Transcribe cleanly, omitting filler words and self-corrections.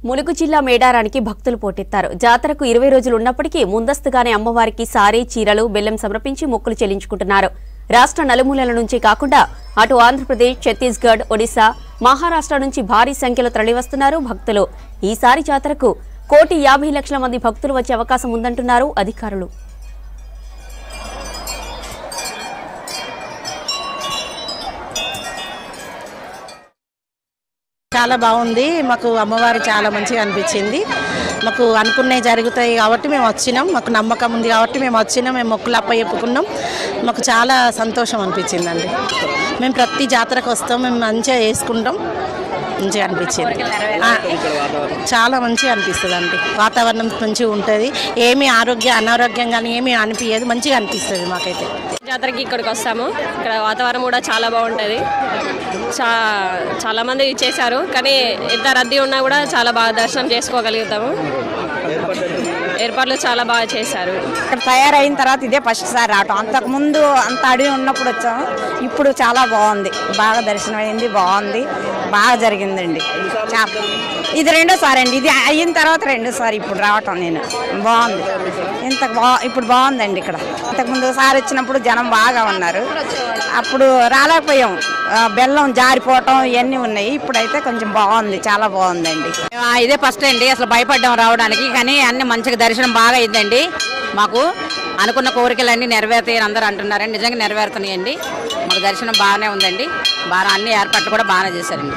ములుగు జిల్లా మేడారానికి భక్తులు పోటెత్తారు. జాతరకు 20 రోజులు ఉన్నప్పటికీ ముందస్తుగానే అమ్మవారికి సారే, చీరలు, బెల్లం సమర్పించి మొక్కులు చెల్లించుకుంటున్నారు. రాష్ట్ర నలుమూలల నుంచి కాకుండా అటు ఆంధ్రప్రదేశ్, ఛత్తీస్గఢ్, ఒడిశా, మహారాష్ట్ర నుంచి భారీ సంఖ్యలో తరలివస్తున్నారు భక్తులు. ఈసారి జాతరకు 1,50,00,000 మంది భక్తులు వచ్చే అవకాశం ఉందంటున్నారు అధికారులు. చాలా బాగుంది. మాకు అమ్మవారు చాలా మంచిగా అనిపించింది. మాకు అనుకున్నవి జరుగుతాయి కాబట్టి మేము వచ్చినాం. మాకు నమ్మకం ఉంది కాబట్టి మేము వచ్చినాం. మేము మొక్కులు అప్పచెప్పుకున్నాం. మాకు చాలా సంతోషం అనిపించిందండి. మేము ప్రతి జాతరకు వస్తాం. మేము మంచిగా చేసుకుంటాం. మంచిగా అనిపించింది. చాలా మంచిగా అనిపిస్తుంది అండి. వాతావరణం మంచిగా ఉంటుంది. ఏమీ అనారోగ్యం కానీ ఏమీ అనిపించదు. మంచిగా అనిపిస్తుంది మాకైతే. జాతరకి ఇక్కడికి వస్తాము. ఇక్కడ వాతావరణం కూడా చాలా బాగుంటుంది. చాలా మంది చేశారు కానీ ఎంత రద్దీ ఉన్నా కూడా చాలా బాగా దర్శనం చేసుకోగలుగుతాము. ఏర్పాట్లు చాలా బాగా చేశారు. ఇక్కడ తయారైన తర్వాత ఇదే ఫస్ట్ సారి రావటం. అంతకుముందు అంత అడిగి ఉన్నప్పుడు వచ్చాము. ఇప్పుడు చాలా బాగుంది. బాగా దర్శనం అయింది. బాగుంది. బాగా జరిగిందండి. ఇది రెండోసారి అండి. ఇది అయిన తర్వాత రెండోసారి ఇప్పుడు రావటం నేను. బాగుంది. ఇప్పుడు బాగుందండి. ఇక్కడ ఇంతకుముందు సారి వచ్చినప్పుడు జనం బాగా ఉన్నారు. అప్పుడు రాలేకపోయాం. బెల్లం జారిపోవటం ఇవన్నీ ఉన్నాయి. ఇప్పుడైతే కొంచెం బాగుంది. చాలా బాగుందండి. ఇదే ఫస్ట్ అండి. అసలు భయపడ్డాం రావడానికి, కానీ అన్ని మంచిగా దర్శనం బాగా అయిందండి. మాకు అనుకున్న కోరికలన్నీ నెరవేరుతాయని అందరూ అంటున్నారండి. నిజంగా నెరవేరుతున్నాయండి. మాకు దర్శనం బాగానే ఉందండి. బాగా అన్ని ఏర్పాట్లు కూడా బాగానే చేశారండి.